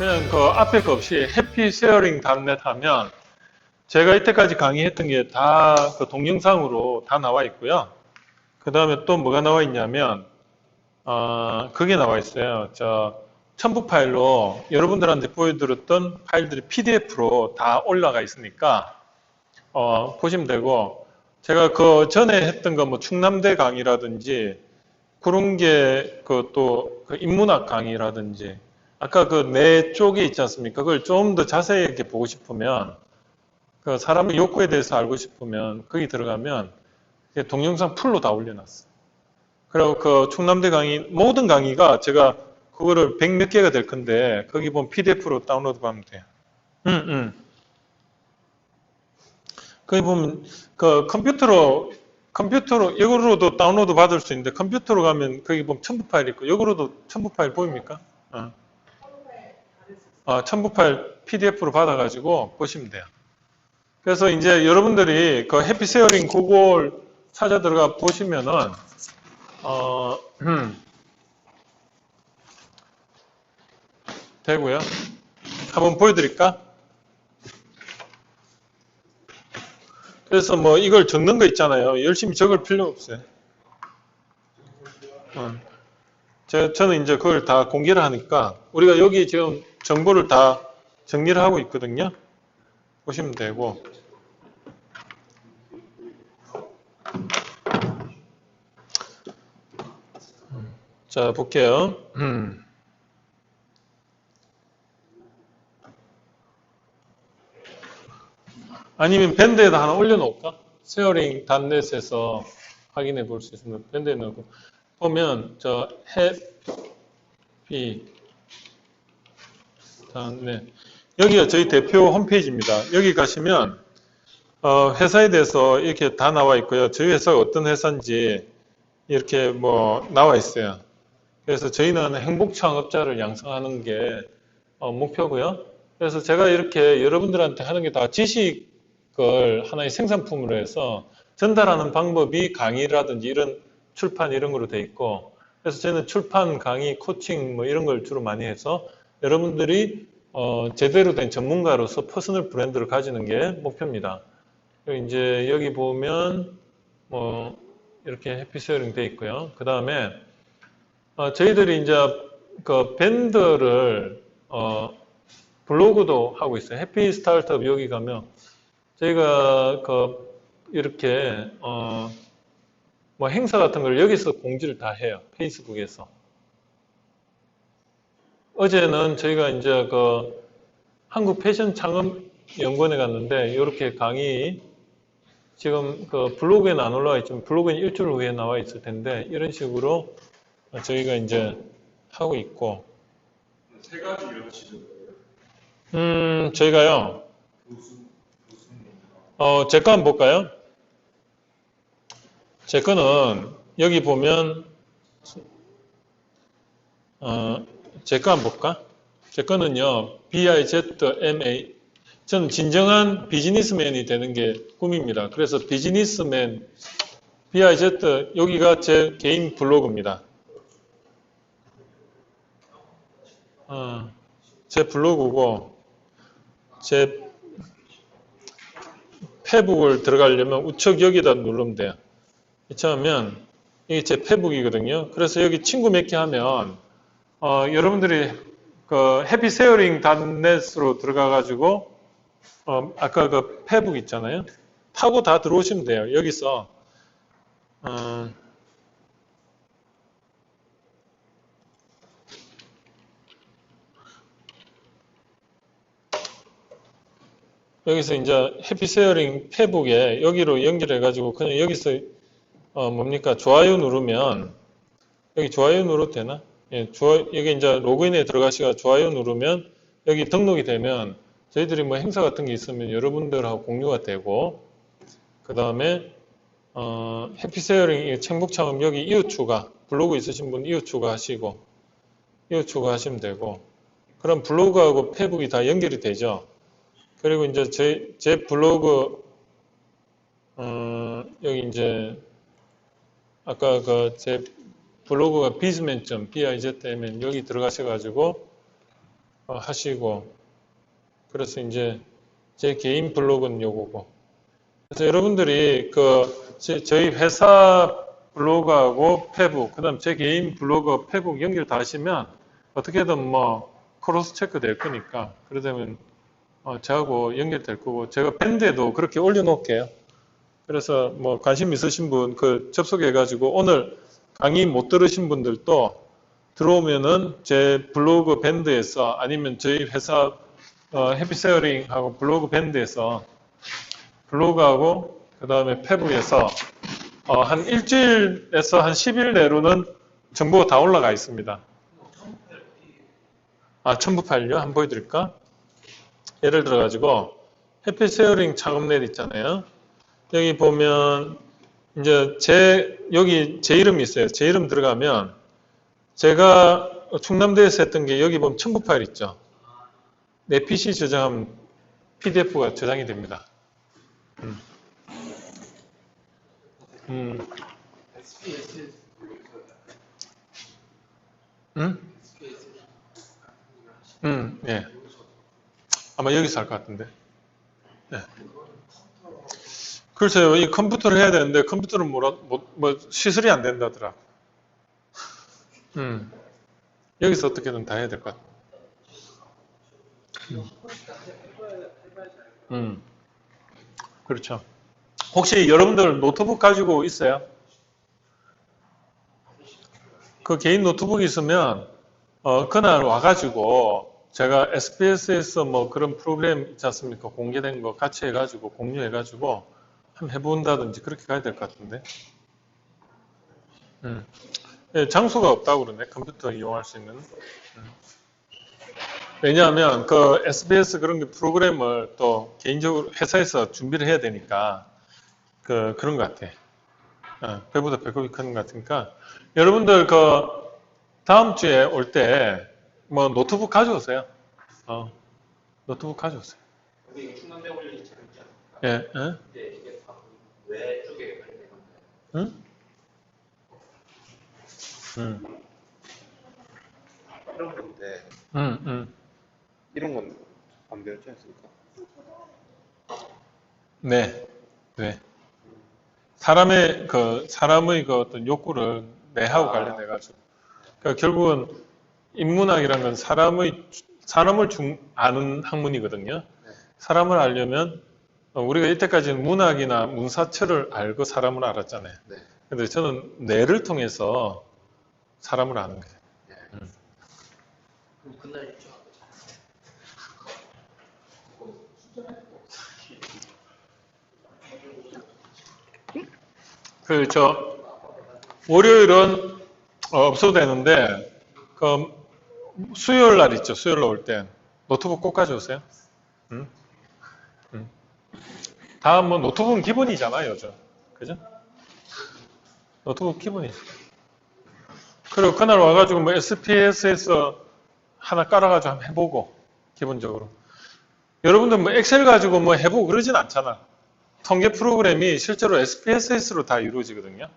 그냥 그 앞에 거 없이 해피쉐어링닷넷 하면 제가 이때까지 강의했던 게 다 그 동영상으로 다 나와 있고요. 그 다음에 또 뭐가 나와 있냐면 그게 나와 있어요. 첨부 파일로 여러분들한테 보여드렸던 파일들이 PDF로 다 올라가 있으니까 보시면 되고, 제가 그 전에 했던 거 뭐 충남대 강의라든지 그런 게 또 그 인문학 강의라든지 아까 그 뇌 쪽에 있지 않습니까? 그걸 좀 더 자세하게 보고 싶으면 그 사람의 욕구에 대해서 알고 싶으면 거기 들어가면 동영상 풀로 다 올려놨어요. 그리고 그 충남대 강의 모든 강의가 제가 그거를 100 몇 개가 될 건데 거기 보면 PDF로 다운로드 하면 돼요. 거기 보면 그 컴퓨터로 이거로도 다운로드 받을 수 있는데 컴퓨터로 가면 거기 보면 첨부 파일 있고 이거로도 첨부 파일 보입니까? 첨부 파일 PDF로 받아가지고 보시면 돼요. 그래서 이제 여러분들이 그 해피쉐어링 구글 찾아 들어가 보시면은 되고요. 한번 보여드릴까? 그래서 뭐 이걸 적는 거 있잖아요. 열심히 적을 필요 없어요. 저는 이제 그걸 다 공개를 하니까 우리가 여기 지금 정보를 다 정리를 하고 있거든요. 보시면 되고. 자, 볼게요. 아니면 밴드에다 하나 올려놓을까? 세어링 단넷에서 확인해 볼 수 있으면 밴드에 넣고 보면 해피 단넷 여기가 저희 대표 홈페이지입니다. 여기 가시면 회사에 대해서 이렇게 다 나와 있고요. 저희 회사가 어떤 회사인지 이렇게 뭐 나와 있어요. 그래서 저희는 행복 창업자를 양성하는 게 목표고요. 그래서 제가 이렇게 여러분들한테 하는 게 다 지식을 하나의 생산품으로 해서 전달하는 방법이 강의라든지 이런 출판 이런 거로 돼 있고, 그래서 저는 출판, 강의, 코칭 뭐 이런 걸 주로 많이 해서 여러분들이 제대로 된 전문가로서 퍼스널 브랜드를 가지는 게 목표입니다. 그리고 이제 여기 보면 뭐 이렇게 해피쉐어링 돼 있고요. 그 다음에 저희들이 이제 그 밴드를 블로그도 하고 있어요. 해피 스타트업 여기 가면 저희가 이렇게 뭐 행사 같은 걸 여기서 공지를 다 해요. 페이스북에서. 어제는 저희가 이제 한국 패션 창업 연구원에 갔는데 이렇게 강의 지금 블로그에는 안 올라와 있지만 블로그에는 일주일 후에 나와 있을 텐데 이런 식으로 저희가 이제 하고 있고. 세 가지 이런 지도예요. 저희가요. 제 거 한번 볼까요? 제 거는 여기 보면 제 거 한번 볼까? 제 거는요. BIZMA 저는 진정한 비즈니스맨이 되는 게 꿈입니다. 그래서 비즈니스맨 BIZ 여기가 제 개인 블로그입니다. 제 블로그고 제 페북을 들어가려면 우측 여기다 누르면 돼요. 이처하면 이게 제 페북이거든요. 그래서 여기 친구 몇 개 하면 여러분들이 해피쉐어링닷넷으로 들어가가지고 아까 그 페북 있잖아요. 타고 다 들어오시면 돼요. 여기서 여기서 이제 해피쉐어링 페북에 여기로 연결해가지고 그냥 여기서 뭡니까 좋아요 누르면 여기 좋아요 눌러도 되나? 예, 여기 이제 로그인에 들어가시가 좋아요 누르면 여기 등록이 되면 저희들이 뭐 행사 같은 게 있으면 여러분들하고 공유가 되고 그 다음에 해피쉐어링 행복창업 여기 이웃 추가 블로그 있으신 분 이웃 추가하시고 이웃 추가하시면 되고 그럼 블로그하고 페북이 다 연결이 되죠. 그리고 이제 제 블로그 여기 이제 아까 제 블로그가 bizman.bizmn 여기 들어가셔가지고 하시고, 그래서 이제 제 개인 블로그는 요거고. 그래서 여러분들이 저희 회사 블로그하고 페북, 그다음 제 개인 블로그 페북 연결 다 하시면 어떻게든 뭐 크로스 체크 될 거니까, 그러다면 저하고 연결될 거고, 제가 밴드에도 그렇게 올려놓을게요. 그래서 뭐 관심 있으신 분 접속해가지고 오늘 강의 못 들으신 분들도 들어오면은 제 블로그 밴드에서 아니면 저희 회사 해피세어링하고 블로그 밴드에서 블로그하고 그 다음에 페북에서 한 일주일에서 한 10일 내로는 정보가 다 올라가 있습니다. 첨부 파일요? 한번 보여드릴까? 예를 들어가지고 해피세어링 작업넷 있잖아요. 여기 보면 이제 여기 제 이름이 있어요. 제 이름 들어가면 제가 충남대에서 했던 게 여기 보면 첨부 파일 있죠. 내 PC 저장하면 PDF가 저장이 됩니다. 예. 아마 여기서 할 것 같은데. 예. 글쎄요, 이 컴퓨터를 해야 되는데 컴퓨터는 시설이 안 된다더라. 여기서 어떻게든 다 해야 될 것 같아. 그렇죠. 혹시 여러분들 노트북 가지고 있어요? 그 개인 노트북 있으면 그날 와가지고 제가 SPSS 뭐 그런 프로그램 있지 않습니까? 공개된 거 같이 해가지고 공유해가지고 한번 해본다든지 그렇게 가야 될 것 같은데. 예, 장소가 없다고 그러네. 컴퓨터 이용할 수 있는. 왜냐하면 그 SBS 그런 게 프로그램을 또 개인적으로 회사에서 준비를 해야 되니까 그런 것 같아. 배보다 배꼽이 크는 것 같으니까 여러분들 다음 주에 올 때 뭐 노트북 가져오세요. 노트북 가져오세요. 근데 이거 충남대 올리기 재밌지 않을까? 예, 근데 이게 왜 쪽에 관련된 건가요? 이런 건데 이런 건 안 배웠지 않습니까? 네, 네. 사람의 어떤 욕구를 뇌하고 관련해 가지고, 그러니까 결국은 인문학이라는 건 사람을 아는 학문이거든요. 사람을 알려면 우리가 이때까지는 문학이나 문사처를 알고 사람을 알았잖아요. 네. 근데 저는 뇌를 통해서 사람을 아는 거예요. 그럼 그날 있죠. 월요일은 없어도 되는데 수요일 날 있죠. 수요일 날 올 땐 노트북 꼭 가져오세요. 다음 뭐 노트북은 기본이잖아요, 요즘. 그죠? 노트북 기본이죠. 그리고 그날 와가지고 뭐 SPSS 하나 깔아가지고 한번 해보고, 기본적으로. 여러분들 뭐 엑셀 가지고 뭐 해보고 그러진 않잖아. 통계 프로그램이 실제로 SPSS로 다 이루어지거든요.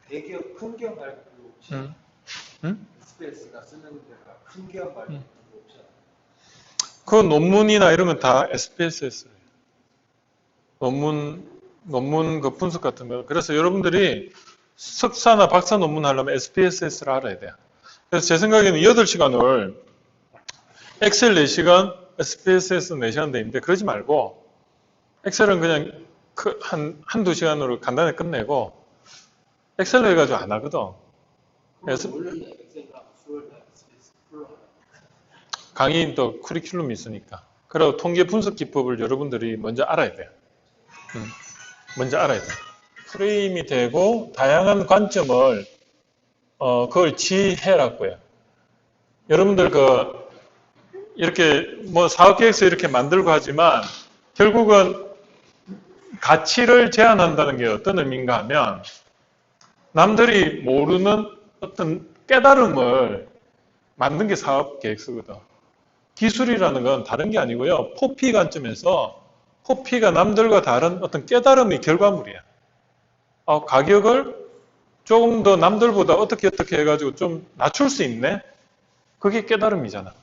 대기업 큰 기업 말고 혹시 SPS가 쓰는 데가 큰 기업 말고 없지 않아요? 그 논문이나 이런 건 다 SPSS예요. 논문 그 분석 같은 거. 그래서 여러분들이 석사나 박사 논문 하려면 SPSS를 알아야 돼요. 그래서 제 생각에는 8시간을 엑셀 4시간, SPSS 4시간 돼 있는데 그러지 말고 엑셀은 그냥 한두 시간으로 간단하게 끝내고 엑셀로 해가지고 안 하거든. 그래서 강의 또 커리큘럼이 있으니까. 그리고 통계 분석 기법을 여러분들이 먼저 알아야 돼요. 먼저 알아야 돼요. 프레임이 되고 다양한 관점을 그걸 지혜라고요. 여러분들 이렇게 뭐 사업계획서 이렇게 만들고 하지만 결국은 가치를 제한한다는 게 어떤 의미인가 하면 남들이 모르는 어떤 깨달음을 만든 게 사업계획서거든. 기술이라는 건 다른 게 아니고요. 포피 관점에서 포피가 남들과 다른 어떤 깨달음의 결과물이야. 가격을 조금 더 남들보다 어떻게 해가지고 좀 낮출 수 있네? 그게 깨달음이잖아.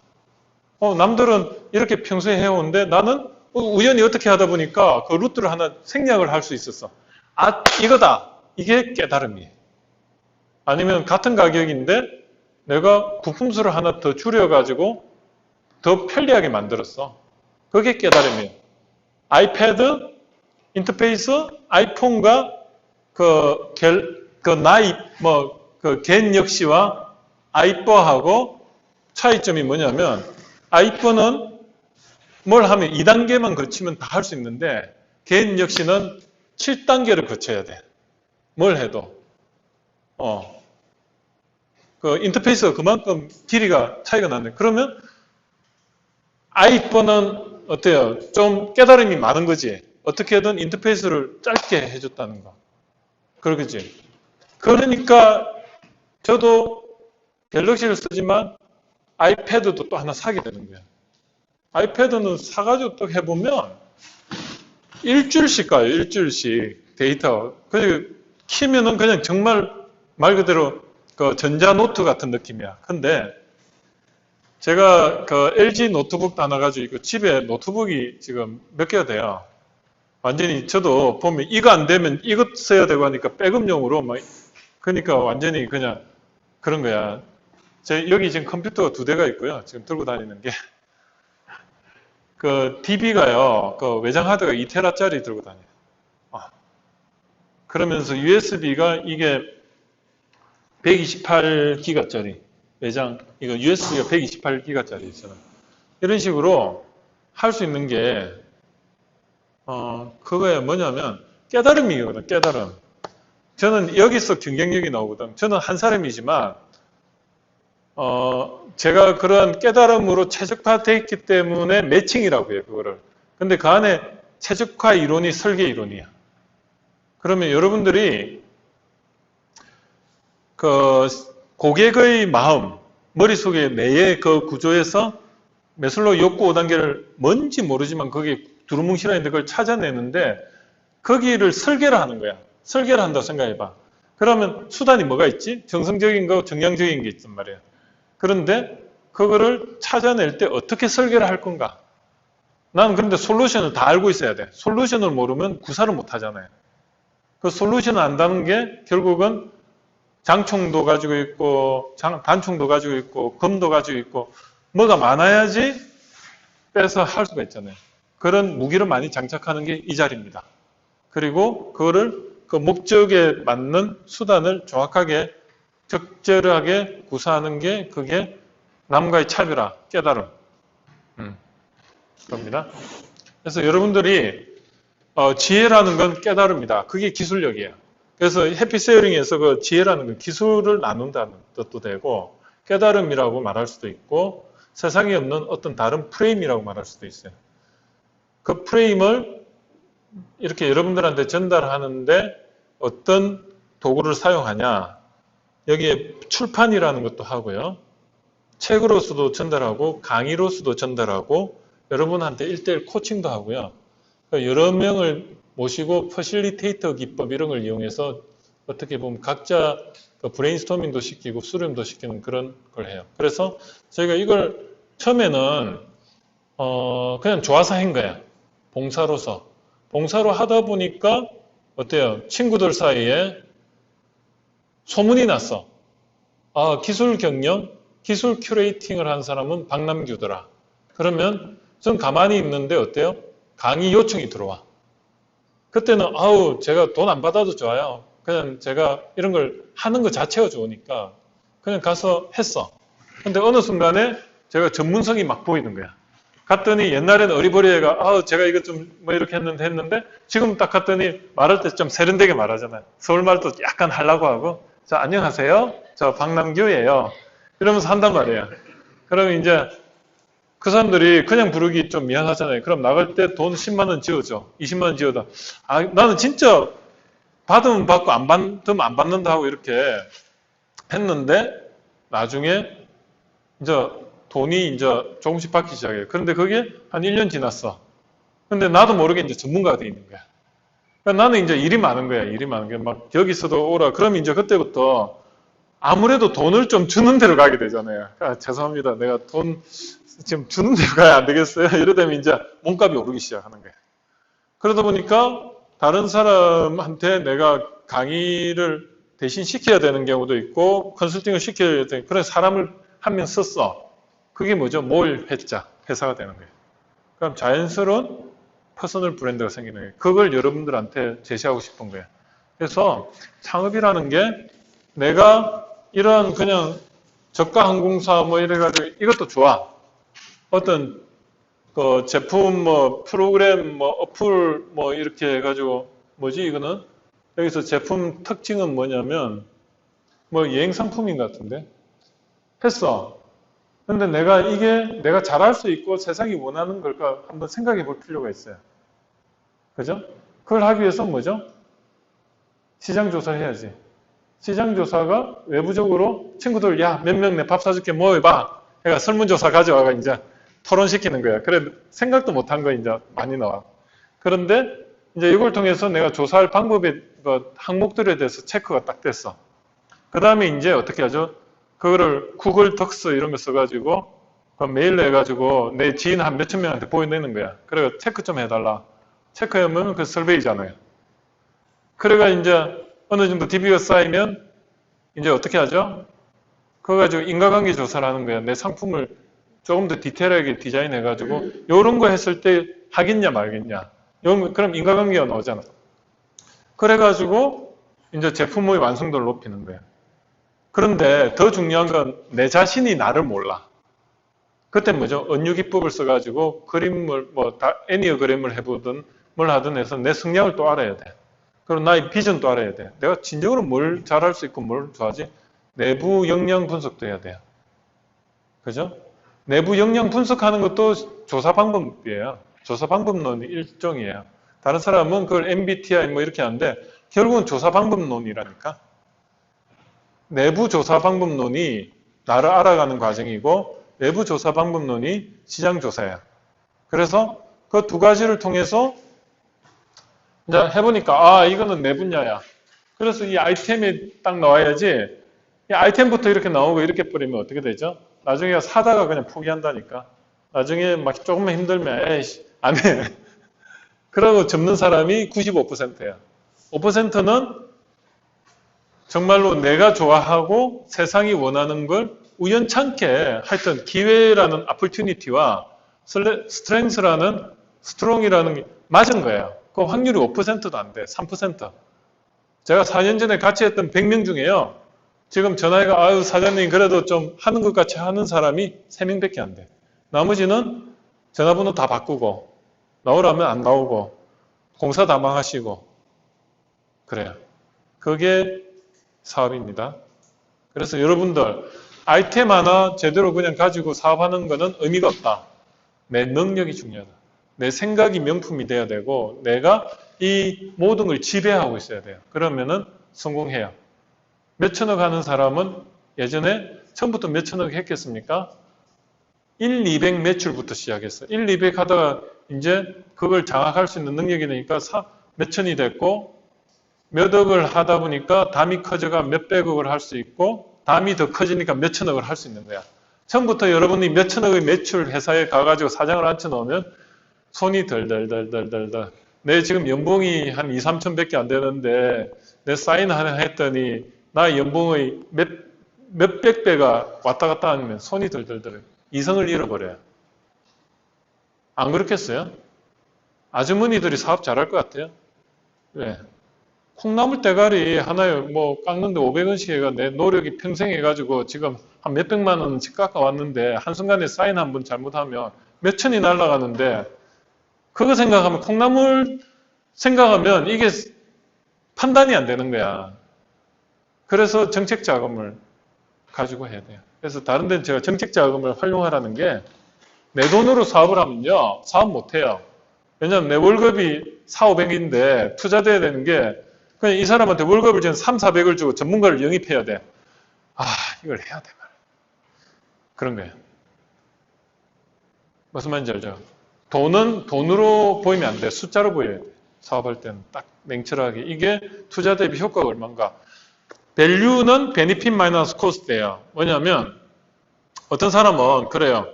남들은 이렇게 평소에 해오는데 나는 우연히 어떻게 하다 보니까 그 루트를 하나 생략을 할 수 있었어. 아, 이거다. 이게 깨달음이에요. 아니면 같은 가격인데 내가 부품수를 하나 더 줄여가지고 더 편리하게 만들었어. 그게 깨달음이에요. 아이패드, 인터페이스, 아이폰과 겐 역시와 아이버하고 차이점이 뭐냐면 아이버는 뭘 하면 2단계만 거치면 다 할 수 있는데 겐 역시는 7단계를 거쳐야 돼. 뭘 해도. 그 인터페이스가 그만큼 길이가 차이가 나네. 그러면 아이버는 어때요? 좀 깨달음이 많은 거지. 어떻게든 인터페이스를 짧게 해줬다는 거. 그러겠지. 그러니까 저도 갤럭시를 쓰지만 아이패드도 또 하나 사게 되는 거야. 아이패드는 사가지고 또 해보면 일주일씩 가요. 일주일씩 데이터. 그리고 키면은 그냥 정말 말 그대로 그 전자노트 같은 느낌이야. 근데 제가 그 LG 노트북 하나 가지고 있고 집에 노트북이 지금 몇 개가 돼요. 완전히 저도 보면 이거 안 되면 이거 써야 되고 하니까 백업용으로 막 그러니까 완전히 그냥 그런 거야. 여기 지금 컴퓨터가 2대가 있고요. 지금 들고 다니는 게. 그 DB가요. 그 외장 하드가 2테라짜리 들고 다녀요. 그러면서 USB가 이게 128기가짜리 외장 이거 USB가 128기가짜리 있잖아요. 이런 식으로 할 수 있는 게 그거에 뭐냐면 깨달음이거든. 깨달음. 저는 여기서 경쟁력이 나오거든. 저는 한 사람이지만 제가 그런 깨달음으로 최적화되어 있기 때문에 매칭이라고 해요. 그거를. 근데 그 안에 최적화 이론이 설계 이론이야. 그러면 여러분들이 그 고객의 마음, 머릿속에 내의 그 구조에서 매슬로우 욕구 5단계를 뭔지 모르지만 거기에 두루뭉실한데 그걸 찾아내는데 거기를 설계를 하는 거야. 설계를 한다고 생각해봐. 그러면 수단이 뭐가 있지? 정성적인 거, 정량적인 게 있단 말이야. 그런데 그거를 찾아낼 때 어떻게 설계를 할 건가? 나는 그런데 솔루션을 다 알고 있어야 돼. 솔루션을 모르면 구사를 못 하잖아요. 그 솔루션을 안다는 게 결국은 장총도 가지고 있고 단총도 가지고 있고 검도 가지고 있고 뭐가 많아야지 빼서 할 수가 있잖아요. 그런 무기를 많이 장착하는 게 이 자리입니다. 그리고 그거를 그 목적에 맞는 수단을 정확하게 적절하게 구사하는 게 그게 남과의 차별화, 깨달음. 겁니다. 그래서 여러분들이 지혜라는 건 깨달음이다. 그게 기술력이에요. 그래서 해피쉐어링에서 그 지혜라는 건 기술을 나눈다는 뜻도 되고 깨달음이라고 말할 수도 있고 세상에 없는 어떤 다른 프레임이라고 말할 수도 있어요. 그 프레임을 이렇게 여러분들한테 전달하는데 어떤 도구를 사용하냐. 여기에 출판이라는 것도 하고요. 책으로서도 전달하고 강의로서도 전달하고 여러분한테 1:1 코칭도 하고요. 여러 명을 모시고 퍼실리테이터 기법 이런 걸 이용해서 어떻게 보면 각자 브레인스토밍도 시키고 수렴도 시키는 그런 걸 해요. 그래서 저희가 이걸 처음에는 그냥 좋아서 한 거야. 봉사로서. 봉사로 하다 보니까 어때요? 친구들 사이에 소문이 났어. 기술 경영, 기술 큐레이팅을 한 사람은 박남규더라. 그러면 전 가만히 있는데 어때요? 강의 요청이 들어와. 그때는 제가 돈 안 받아도 좋아요. 그냥 제가 이런 걸 하는 것 자체가 좋으니까 그냥 가서 했어. 근데 어느 순간에 제가 전문성이 막 보이는 거야. 갔더니 옛날에는 어리버리해가 제가 이거 좀 뭐 이렇게 했는데 지금 딱 갔더니 말할 때 좀 세련되게 말하잖아요. 서울말도 약간 하려고 하고 자 안녕하세요. 저 박남규예요. 이러면서 한단 말이에요. 그러면 이제 그 사람들이 그냥 부르기 좀 미안하잖아요. 그럼 나갈 때 돈 10만 원 지어줘. 20만 원 지어다. 나는 진짜 받으면 받고 안 받으면 안 받는다 하고 이렇게 했는데 나중에 이제 돈이 이제 조금씩 받기 시작해요. 그런데 그게 한 1년 지났어. 근데 나도 모르게 이제 전문가가 돼 있는 거야. 그러니까 나는 이제 일이 많은 거야. 일이 많은 게 막 여기서도 오라. 그럼 이제 그때부터 아무래도 돈을 좀 주는 데로 가게 되잖아요. 아, 죄송합니다. 내가 돈 지금 주는 데로 가야 안 되겠어요. 이러다 보면 이제 몸값이 오르기 시작하는 거예요. 그러다 보니까 다른 사람한테 내가 강의를 대신 시켜야 되는 경우도 있고 컨설팅을 시켜야 되는 그런 사람을 한 명 썼어. 그게 뭐죠? 뭘 회자, 회사가 되는 거예요. 그럼 자연스러운 퍼스널 브랜드가 생기는 거예요. 그걸 여러분들한테 제시하고 싶은 거예요. 그래서 창업이라는 게 내가 이런 그냥 저가 항공사 뭐 이래가지고 이것도 좋아. 어떤 그 제품 뭐 프로그램 뭐 어플 뭐 이렇게 해가지고 뭐지 이거는 여기서 제품 특징은 뭐냐면 뭐 여행 상품인 것 같은데 했어. 근데 내가 이게 내가 잘할 수 있고 세상이 원하는 걸까 한번 생각해 볼 필요가 있어요. 그죠? 그걸 하기 위해서 뭐죠? 시장 조사해야지. 시장 조사가 외부적으로 친구들 야 몇 명 내 밥 사줄게 모여봐. 그러니까 설문조사 가져와가 이제 토론시키는 거야. 그래 생각도 못한 거 이제 많이 나와. 그런데 이제 이걸 통해서 내가 조사할 방법의 그 항목들에 대해서 체크가 딱 됐어. 그 다음에 이제 어떻게 하죠? 그거를 구글 덕스 이런 거 써가지고 그 메일로 해가지고 내 지인 한 몇천 명한테 보여내는 거야. 그래 체크 좀 해달라. 체크하면 그 설베이잖아요. 그래가 이제 어느 정도 DB가 쌓이면 이제 어떻게 하죠? 그거 가지고 인과관계 조사를 하는 거야. 내 상품을 조금 더 디테일하게 디자인해가지고 이런 거 했을 때 하겠냐 말겠냐. 그럼 인과관계가 나오잖아. 그래가지고 이제 제품의 완성도를 높이는 거야. 그런데 더 중요한 건 내 자신이 나를 몰라. 그때 뭐죠? 은유기법을 써가지고 그림을 뭐 애니어그램을 해보든 뭘 하든 해서 내 성향을 또 알아야 돼. 그리고 나의 비전도 알아야 돼. 내가 진정으로 뭘 잘할 수 있고 뭘 좋아하지? 내부 역량 분석도 해야 돼요. 그죠? 내부 역량 분석하는 것도 조사 방법이에요. 조사 방법론이 일종이에요. 다른 사람은 그걸 MBTI 뭐 이렇게 하는데 결국은 조사 방법론이라니까. 내부 조사 방법론이 나를 알아가는 과정이고 외부 조사 방법론이 시장 조사야. 그래서 그 두 가지를 통해서 이제 해보니까 아 이거는 내 분야야. 그래서 이 아이템이 딱 나와야지. 이 아이템부터 이렇게 나오고 이렇게 뿌리면 어떻게 되죠? 나중에 사다가 그냥 포기한다니까. 나중에 막 조금만 힘들면 에이씨 안 해. 그러고 접는 사람이 95%야. 5%는 정말로 내가 좋아하고 세상이 원하는 걸 우연찮게 하여튼 기회라는 opportunity와 strength라는 strong이라는 게 맞은 거예요. 그 확률이 5%도 안 돼. 3%. 제가 4년 전에 같이 했던 100명 중에요. 지금 전화해가 아유 사장님 그래도 좀 하는 것 같이 하는 사람이 3명밖에 안 돼. 나머지는 전화번호 다 바꾸고 나오라면 안 나오고 공사 다 망하시고 그래요. 그게 사업입니다. 그래서 여러분들 아이템 하나 제대로 그냥 가지고 사업하는 거는 의미가 없다. 내 능력이 중요하다. 내 생각이 명품이 돼야 되고 내가 이 모든 걸 지배하고 있어야 돼요. 그러면은 성공해요. 몇천억 하는 사람은 예전에 처음부터 몇천억 했겠습니까? 1, 200 매출부터 시작했어요. 1, 200 하다가 이제 그걸 장악할 수 있는 능력이 되니까 몇천이 됐고 몇 억을 하다 보니까 담이 커져가 몇백억을 할 수 있고 담이 더 커지니까 몇천억을 할 수 있는 거야. 처음부터 여러분이 몇천억의 매출 회사에 가가지고 사장을 앉혀놓으면 손이 덜덜덜덜덜 내 지금 연봉이 한 2, 3천밖에 안 되는데 내 사인 하나 했더니 나 연봉의 몇백 배가 왔다 갔다 하면 손이 덜덜덜 이성을 잃어버려요. 안 그렇겠어요? 아주머니들이 사업 잘할 것 같아요. 왜? 콩나물 대가리 하나에 뭐 깎는데 500원씩 해가 내 노력이 평생 해가지고 지금 한 몇백만 원씩 깎아왔는데 한순간에 사인 한 번 잘못하면 몇천이 날아가는데 그거 생각하면 콩나물 생각하면 이게 판단이 안 되는 거야. 그래서 정책 자금을 가지고 해야 돼요. 그래서 다른 데는 제가 정책 자금을 활용하라는 게 내 돈으로 사업을 하면요. 사업 못 해요. 왜냐하면 내 월급이 4, 500인데 투자돼야 되는 게 그냥 이 사람한테 월급을 지금 3, 400을 주고 전문가를 영입해야 돼. 아, 이걸 해야 돼. 그런 거예요. 무슨 말인지 알죠? 돈은 돈으로 보이면 안 돼. 숫자로 보여야 돼. 사업할 때는 딱 냉철하게. 이게 투자 대비 효과가 얼마인가. value는 benefit 마이너스 cost예요. 뭐냐면 어떤 사람은 그래요.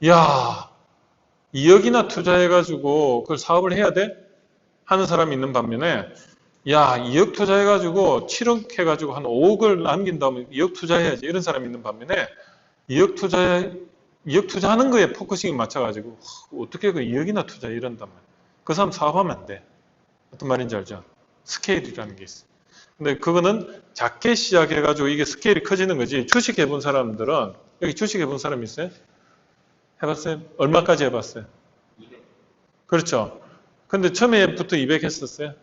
야, 2억이나 투자해가지고 그걸 사업을 해야 돼? 하는 사람이 있는 반면에 야, 2억 투자해가지고 7억 해가지고 한 5억을 남긴 다음에 2억 투자해야지 이런 사람이 있는 반면에 2억 투자하는 거에 포커싱이 맞춰가지고 어떻게 그 2억이나 투자해 이런단 말이야. 그 사람 사업하면 안 돼. 어떤 말인지 알죠? 스케일이라는 게 있어. 근데 그거는 작게 시작해가지고 이게 스케일이 커지는 거지. 주식 해본 사람들은 여기 주식 해본 사람 있어요? 해봤어요? 얼마까지 해봤어요? 200. 그렇죠. 근데 처음에부터 200 했었어요?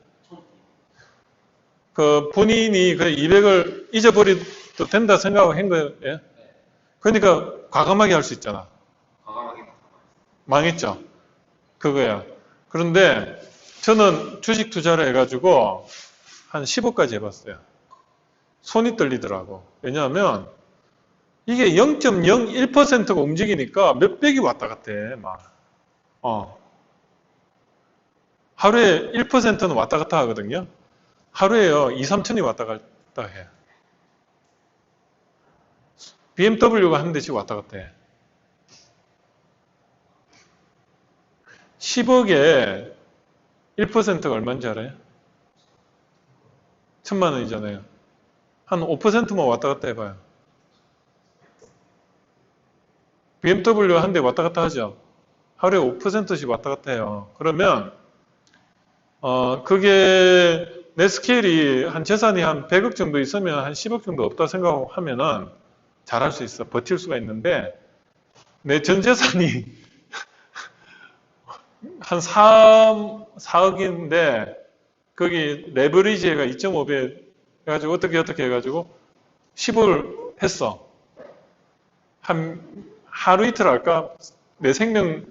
그 본인이 그 200을 잊어버려도 된다 생각하고 한 거예요? 그러니까 과감하게 할 수 있잖아. 과감하게 망했죠? 그거야. 그런데 저는 주식 투자를 해가지고 한 10억까지 해봤어요. 손이 떨리더라고. 왜냐하면 이게 0.01%가 움직이니까 몇백이 왔다 갔다 해. 막. 하루에 1%는 왔다 갔다 하거든요. 하루에요, 2, 3천이 왔다 갔다 해. BMW가 한 대씩 왔다 갔다 해. 10억에 1%가 얼마인지 알아요? 1,000만 원이잖아요. 한 5%만 왔다 갔다 해봐요. BMW 한 대 왔다 갔다 하죠. 하루에 5%씩 왔다 갔다 해요. 그러면 그게 내 스케일이 한 재산이 한 100억 정도 있으면 한 10억 정도 없다 생각하면은 잘할 수 있어. 버틸 수가 있는데 내 전 재산이 한 4억인데 거기 레버리지가 2.5배 해가지고 어떻게 해가지고 10을 했어. 한 하루 이틀 할까? 내 생명이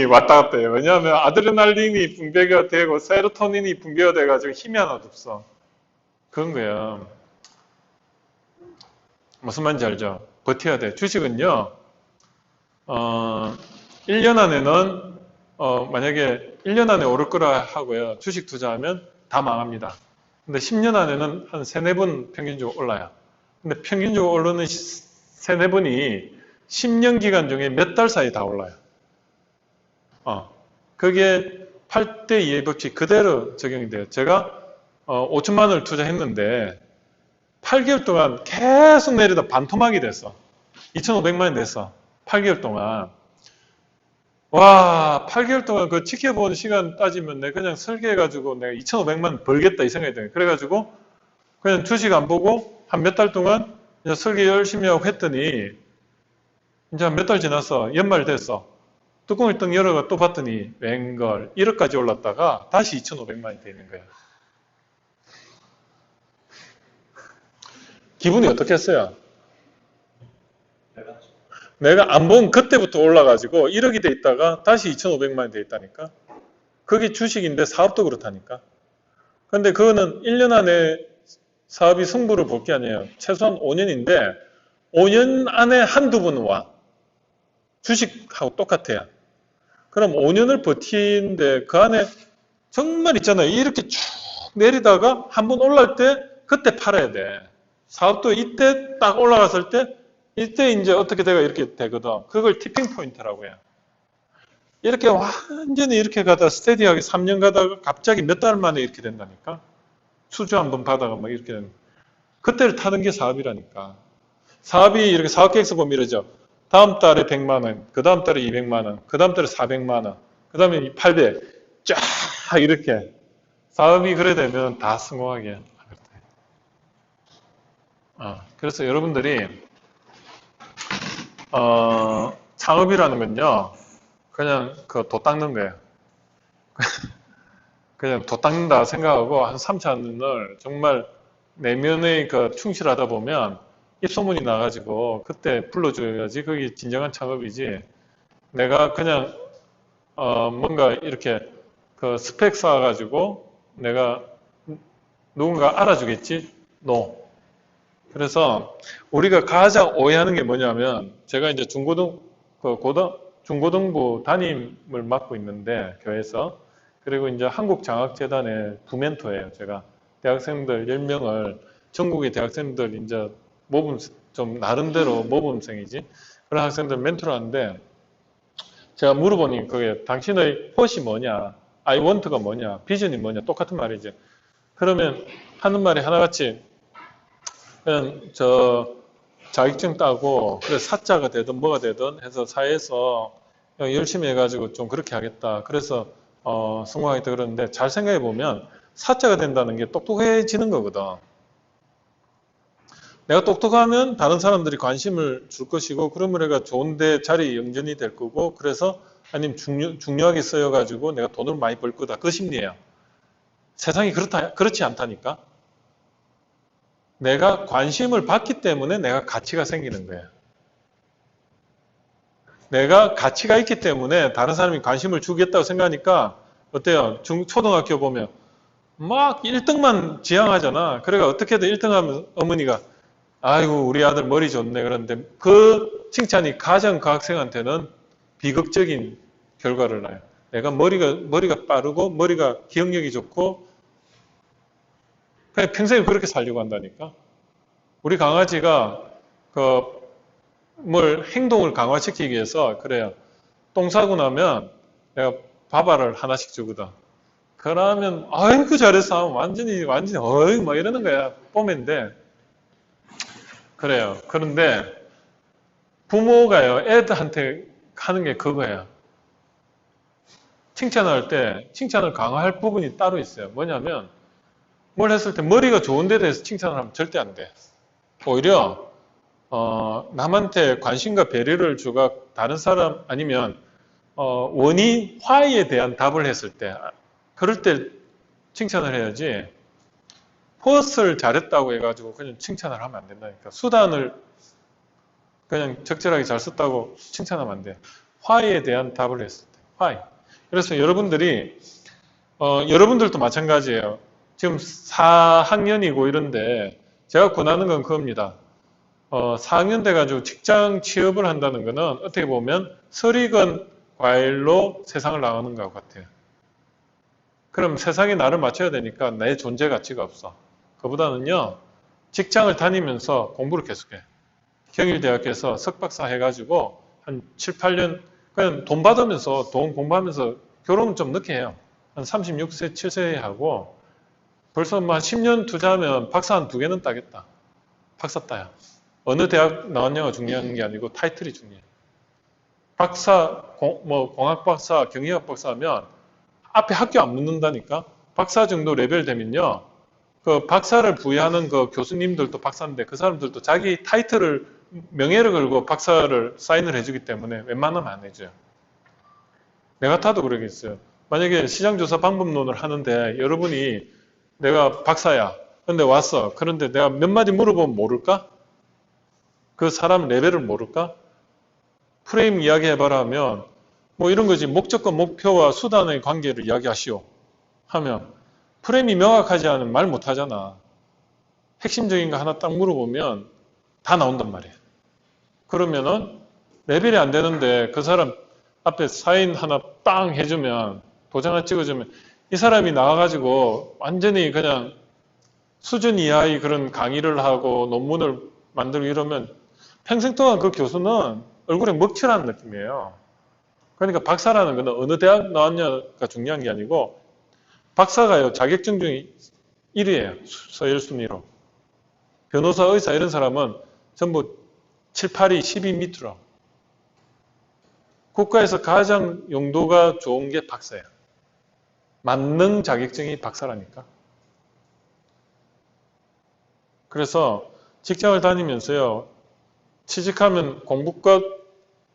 왔다 갔다 해요. 왜냐하면 아드레날린이 분비가 되고 세로토닌이 분비가 돼가지고 힘이 하나도 없어. 그런 거야. 무슨 말인지 알죠? 버텨야 돼. 주식은요, 1년 안에는, 만약에 1년 안에 오를 거라 하고요. 주식 투자하면 다 망합니다. 근데 10년 안에는 한 3, 4번 평균적으로 올라요. 근데 평균적으로 오르는 3, 4번이 10년 기간 중에 몇 달 사이에 다 올라요. 그게 8대 2의 법칙 그대로 적용이 돼요. 제가 5천만 원을 투자했는데 8개월 동안 계속 내리다 반토막이 됐어. 2,500만 원 됐어. 8개월 동안. 와, 8개월 동안 그 지켜보는 시간 따지면 내가 그냥 설계해가지고 내가 2,500만 원 벌겠다 이 생각이 들어요. 그래가지고 그냥 주식 안 보고 한 몇 달 동안 그냥 설계 열심히 하고 했더니 이제 몇 달 지났어. 연말 됐어. 뚜껑을 딱 열어가 또 봤더니 웬걸 1억까지 올랐다가 다시 2,500만 원이 되는 거야. 기분이 어떻겠어요? 내가 안 본 그때부터 올라가지고 1억이 돼 있다가 다시 2,500만 원이 돼 있다니까. 그게 주식인데 사업도 그렇다니까. 근데 그거는 1년 안에 사업이 승부를 볼 게 아니에요. 최소한 5년인데 5년 안에 한두 번 와. 주식하고 똑같아요. 그럼 5년을 버티는데 그 안에 정말 있잖아요. 이렇게 쭉 내리다가 한번 올라올 때 그때 팔아야 돼. 사업도 이때 딱 올라갔을 때 이때 이제 어떻게 돼가 이렇게 되거든. 그걸 티핑 포인트라고 해요. 이렇게 완전히 이렇게 가다 스테디하게 3년 가다가 갑자기 몇 달 만에 이렇게 된다니까. 수주 한번 받아가 막 이렇게 되는. 그때를 타는 게 사업이라니까. 사업이 이렇게 사업계획서 보면 이러죠. 다음 달에 100만 원, 그 다음 달에 200만 원, 그 다음 달에 400만 원, 그 다음에 800, 쫙 이렇게. 사업이 그래 되면 다 성공하게. 그래서 여러분들이 창업이라는 건요, 그냥 그 도 닦는 거예요. 그냥 도 닦는다 생각하고 한 3차원을 정말 내면에 그 충실하다 보면 입소문이 나가지고 그때 불러줘야지 그게 진정한 창업이지. 내가 그냥 뭔가 이렇게 그 스펙 쌓아가지고 내가 누군가 알아주겠지? No. 그래서 우리가 가장 오해하는 게 뭐냐면 제가 이제 중고등부 담임을 맡고 있는데 교회에서 그리고 이제 한국장학재단의 부멘토예요 제가. 대학생들 10명을 전국의 대학생들 이제 모범 좀 나름대로 모범생이지 그런 학생들 멘토를 하는데 제가 물어보니 그게 당신의 폿이 뭐냐, I want가 뭐냐, 비전이 뭐냐 똑같은 말이지. 그러면 하는 말이 하나같이 그냥 저 자격증 따고 그래서 사자가 되든 뭐가 되든 해서 사회에서 열심히 해가지고 좀 그렇게 하겠다. 그래서 성공하겠다 그러는데 잘 생각해 보면 사자가 된다는 게 똑똑해지는 거거든. 내가 똑똑하면 다른 사람들이 관심을 줄 것이고 그러면 내가 좋은데 자리 영전이 될 거고 그래서 아니면 중요하게 쓰여가지고 내가 돈을 많이 벌 거다. 그 심리예요. 세상이 그렇지 않다니까. 내가 관심을 받기 때문에 내가 가치가 생기는 거예요. 내가 가치가 있기 때문에 다른 사람이 관심을 주겠다고 생각하니까 어때요? 초등학교 보면 막 1등만 지향하잖아. 그래가 어떻게든 1등하면 어머니가 아이고 우리 아들 머리 좋네 그런데 그 칭찬이 가장 그 학생한테는 비극적인 결과를 낳아요. 내가 머리가 빠르고 머리가 기억력이 좋고 그냥 평생을 그렇게 살려고 한다니까. 우리 강아지가 뭘 행동을 강화시키기 위해서 그래요. 똥 싸고 나면 내가 밥알을 하나씩 주거든. 그러면 아이고 잘했어 완전히 어이 막 이러는 거야. 뽀맨데 그래요. 그런데 부모가요 애들한테 하는 게 그거예요. 칭찬할 때 칭찬을 강화할 부분이 따로 있어요. 뭐냐면 뭘 했을 때 머리가 좋은 데 대해서 칭찬을 하면 절대 안 돼. 오히려 남한테 관심과 배려를 주가 다른 사람 아니면 원인 화이에 대한 답을 했을 때 그럴 때 칭찬을 해야지 퍼스를 잘했다고 해가지고 그냥 칭찬을 하면 안 된다니까. 수단을 그냥 적절하게 잘 썼다고 칭찬하면 안 돼. 화이에 대한 답을 했을 때 화이. 그래서 여러분들이 여러분들도 마찬가지예요. 지금 4학년이고 이런데 제가 권하는 건 그겁니다. 4학년 돼가지고 직장 취업을 한다는 거는 어떻게 보면 설익은 과일로 세상을 나가는 것 같아요. 그럼 세상에 나를 맞춰야 되니까 내 존재 가치가 없어. 그보다는요, 직장을 다니면서 공부를 계속해. 경일대학교에서 석박사 해가지고 한 7, 8년, 그냥 돈 받으면서, 돈 공부하면서 결혼은 좀 늦게 해요. 한 36세, 7세에 하고 벌써 뭐 한 10년 투자하면 박사 한 2개는 따겠다. 박사 따야. 어느 대학 나왔냐가 중요한 게 아니고 타이틀이 중요해. 박사, 공학 박사, 경영학 박사 하면 앞에 학교 안 묻는다니까. 박사 정도 레벨 되면요. 그 박사를 부여하는 그 교수님들도 박사인데 그 사람들도 자기 타이틀을 명예를 걸고 박사를 사인을 해주기 때문에 웬만하면 안 해줘요. 내 같아도 그러겠어요. 만약에 시장조사 방법론을 하는데 여러분이 내가 박사야. 근데 왔어. 그런데 내가 몇 마디 물어보면 모를까? 그 사람 레벨을 모를까? 프레임 이야기 해봐라 하면 뭐 이런 거지. 목적과 목표와 수단의 관계를 이야기하시오. 하면 프레임이 명확하지 않으면 말 못하잖아. 핵심적인 거 하나 딱 물어보면 다 나온단 말이야. 그러면은 레벨이 안 되는데 그 사람 앞에 사인 하나 빵 해주면 도장 하나 찍어주면 이 사람이 나와가지고 완전히 그냥 수준 이하의 그런 강의를 하고 논문을 만들고 이러면 평생 동안 그 교수는 얼굴에 먹칠하는 느낌이에요. 그러니까 박사라는 건 어느 대학 나왔냐가 중요한 게 아니고 박사가요 자격증 중에 1위예요. 서열 순위로. 변호사, 의사 이런 사람은 전부 7, 8위, 10위 밑으로. 국가에서 가장 용도가 좋은 게 박사예요. 만능 자격증이 박사라니까. 그래서 직장을 다니면서요. 취직하면 공부과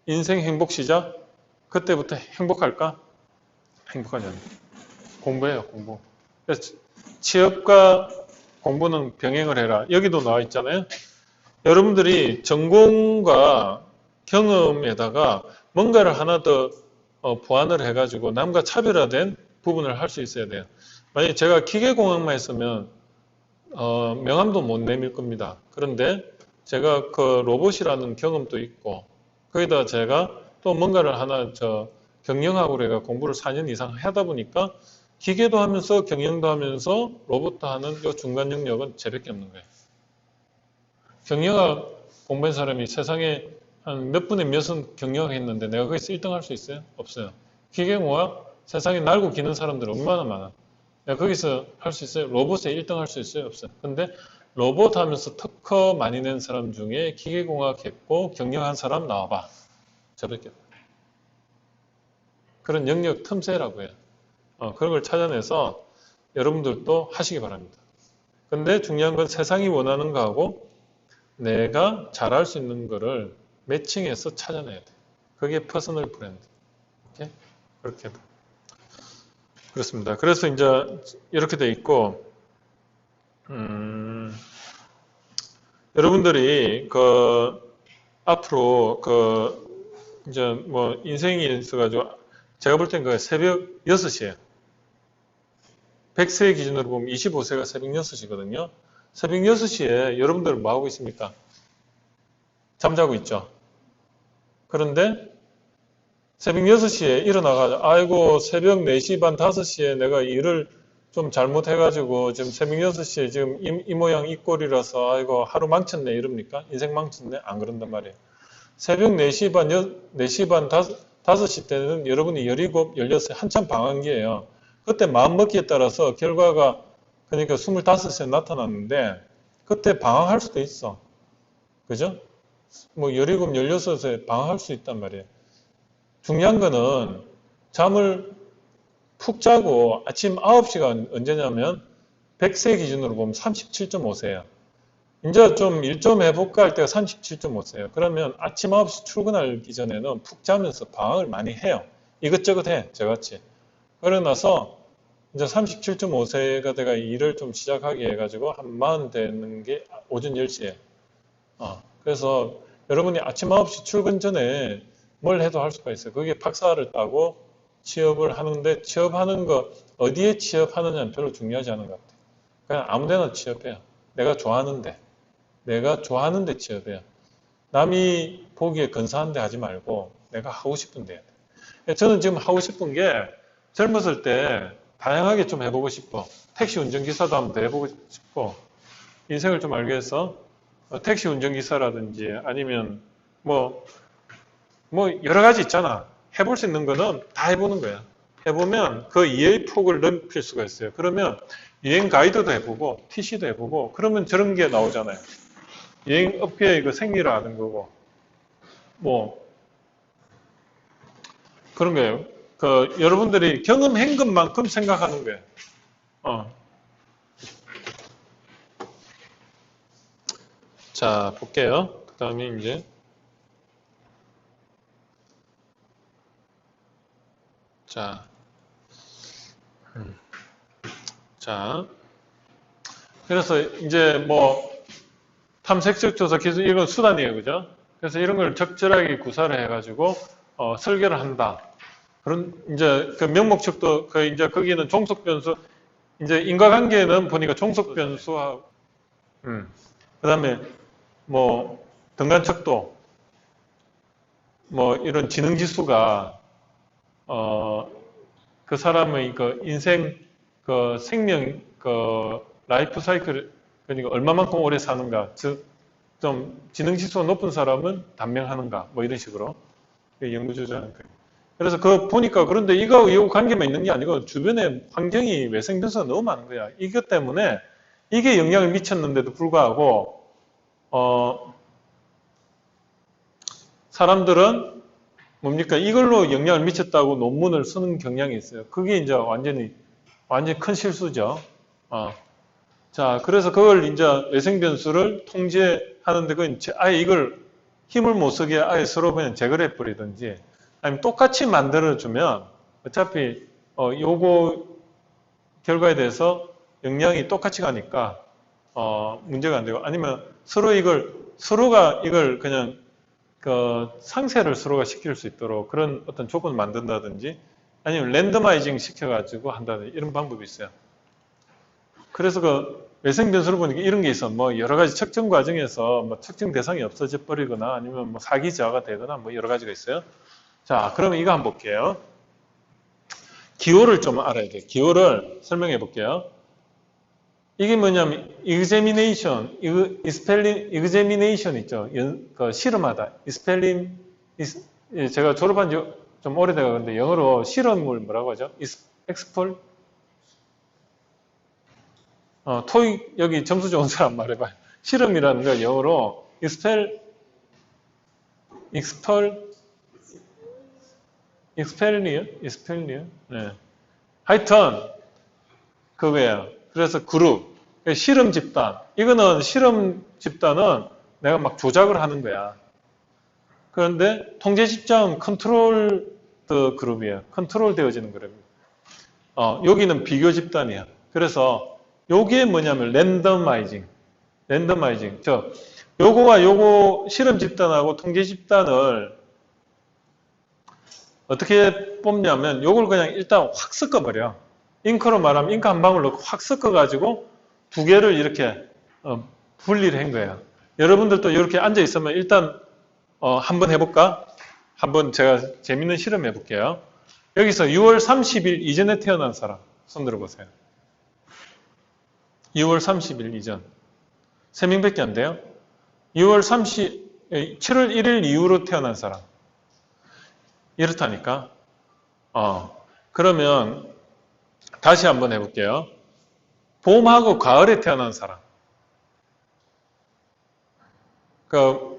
인생 행복 시작? 그때부터 행복할까? 행복하지 않아요. 공부해요, 공부. 그래서 취업과 공부는 병행을 해라. 여기도 나와 있잖아요. 여러분들이 전공과 경험에다가 뭔가를 하나 더 보완을 해가지고 남과 차별화된 부분을 할 수 있어야 돼요. 만약에 제가 기계공학만 했으면 명함도 못 내밀 겁니다. 그런데 제가 그 로봇이라는 경험도 있고 거기다 제가 또 뭔가를 하나 경영학으로 해가 공부를 4년 이상 하다 보니까 기계도 하면서 경영도 하면서 로봇도 하는 이 중간 영역은 쟤밖에 없는 거예요. 경영학 공부한 사람이 세상에 한 몇 분의 몇은 경영학 했는데 내가 거기서 1등 할 수 있어요? 없어요. 기계공학 세상에 날고 기는 사람들 얼마나 많아. 내가 거기서 할 수 있어요? 로봇에 1등 할 수 있어요? 없어요. 근데 로봇 하면서 특허 많이 낸 사람 중에 기계공학 했고 경영한 사람 나와봐. 저밖에 없어요. 그런 영역 틈새라고 해요. 그런 걸 찾아내서 여러분들도 하시기 바랍니다. 근데 중요한 건 세상이 원하는 거하고 내가 잘할 수 있는 거를 매칭해서 찾아내야 돼. 그게 퍼스널 브랜드. 오케이? 그렇게. 그렇습니다. 그래서 이제 이렇게 돼 있고, 여러분들이 앞으로 이제 뭐 인생이 있어가지고 제가 볼 땐 새벽 6시에 100세 기준으로 보면 25세가 새벽 6시거든요. 새벽 6시에 여러분들은 뭐 하고 있습니까? 잠자고 있죠. 그런데 새벽 6시에 일어나가지고 아이고 새벽 4시 반 5시에 내가 일을 좀 잘못해가지고 지금 새벽 6시에 지금 이 모양 이 꼴이라서 아이고 하루 망쳤네 이럽니까? 인생 망쳤네? 안 그런단 말이에요. 새벽 4시 반 5시 때는 여러분이 17, 16세 한참 방황기예요. 그때 마음먹기에 따라서 결과가 그러니까 25세 나타났는데 그때 방황할 수도 있어. 그죠? 뭐 17, 16세 방황할 수 있단 말이에요. 중요한 거는 잠을 푹 자고 아침 9시가 언제냐면 100세 기준으로 보면 37.5세예요. 이제 좀 일 좀 해볼까 할 때가 37.5세예요. 그러면 아침 9시 출근하기 전에는 푹 자면서 방황을 많이 해요. 이것저것 해, 저같이. 그러고 나서 이제 37.5세가 돼가 일을 좀 시작하게 해가지고 한 40 되는 게 오전 10시에. 그래서 여러분이 아침 9시 출근 전에 뭘 해도 할 수가 있어요. 그게 박사를 따고 취업을 하는데 취업하는 거 어디에 취업하느냐는 별로 중요하지 않은 것 같아요. 그냥 아무 데나 취업해요. 내가 좋아하는데 취업해요. 남이 보기에 근사한 데 하지 말고 내가 하고 싶은 데 해야 돼요. 저는 지금 하고 싶은 게 젊었을 때 다양하게 좀 해보고 싶어. 택시 운전기사도 한번 더 해보고 싶고 인생을 좀 알게 해서 택시 운전기사라든지 아니면 뭐 여러 가지 있잖아. 해볼 수 있는 거는 다 해보는 거야. 해보면 그 이해의 폭을 넓힐 수가 있어요. 그러면 여행 가이드도 해보고 TC도 해보고 그러면 저런 게 나오잖아요. 여행 업계의 그 생리를 아는 거고 뭐 그런 거예요. 여러분들이 경험한 것만큼 생각하는 거예요. 자, 볼게요. 그 다음에 이제 자, 그래서 이제 뭐 탐색적 조사 기술 이건 수단이에요, 그죠? 그래서 이런 걸 적절하게 구사를 해가지고 설계를 한다. 그런 이제 그 명목측도 이제 거기는 종속 변수 이제 인과관계는 보니까 종속 변수하고 그다음에 뭐 등간척도 뭐 이런 지능 지수가 그 사람의 그 인생 그 생명 그 라이프 사이클 그러니까 얼마만큼 오래 사는가 즉 좀 지능 지수가 높은 사람은 단명하는가 뭐 이런 식으로 연구 조작하는 거예요. 그래서 보니까 그런데 이거하고 이거 관계만 있는 게 아니고 주변에 환경이 외생 변수가 너무 많은 거야. 이것 때문에 이게 영향을 미쳤는데도 불구하고 사람들은 뭡니까? 이걸로 영향을 미쳤다고 논문을 쓰는 경향이 있어요. 그게 이제 완전히 큰 실수죠. 자, 그래서 그걸 이제 외생 변수를 통제하는데 아예 이걸 힘을 못 쓰게 아예 서로 그냥 제거를 해버리든지 아니면 똑같이 만들어주면 어차피 요거 결과에 대해서 영향이 똑같이 가니까 문제가 안 되고 아니면 서로가 이걸 그냥 상쇄를 서로가 시킬 수 있도록 그런 어떤 조건을 만든다든지 아니면 랜더마이징 시켜가지고 한다든지 이런 방법이 있어요. 그래서 외생 변수를 보니까 이런 게 있어. 뭐 여러 가지 측정 과정에서 뭐 측정 대상이 없어져 버리거나 아니면 뭐 사기 저하가 되거나 뭐 여러 가지가 있어요. 자, 그러면 이거 한번 볼게요. 기호를 좀 알아야 돼요. 기호를 설명해 볼게요. 이게 뭐냐면 examination, examination 있죠. 그 실험하다. 제가 졸업한 지 좀 오래돼가 근데 영어로 실험을 뭐라고 하죠? explore? 토익 여기 점수 좋은 사람 말해봐요. 실험이라는 거 영어로 expellion? 네. 하여튼 그거예요. 그래서 그룹, 실험 집단. 이거는 실험 집단은 내가 막 조작을 하는 거야. 그런데 통제 집단은 컨트롤 그룹이에요. 컨트롤 되어지는 그룹이에요. 여기는 비교 집단이야. 그래서 요게 뭐냐면 랜더마이징. 요거와 요거 실험 집단하고 통제 집단을 어떻게 뽑냐면 요걸 그냥 일단 확 섞어버려. 잉크로 말하면 잉크 한 방울 넣고 확 섞어가지고 두 개를 이렇게 분리를 한 거예요. 여러분들도 이렇게 앉아 있으면 일단 한번 해볼까? 한번 제가 재밌는 실험 해볼게요. 여기서 6월 30일 이전에 태어난 사람 손 들어보세요. 6월 30일 이전 3명밖에 안 돼요. 7월 1일 이후로 태어난 사람 이렇다니까. 그러면 다시 한번 해볼게요. 봄하고 가을에 태어난 사람. 그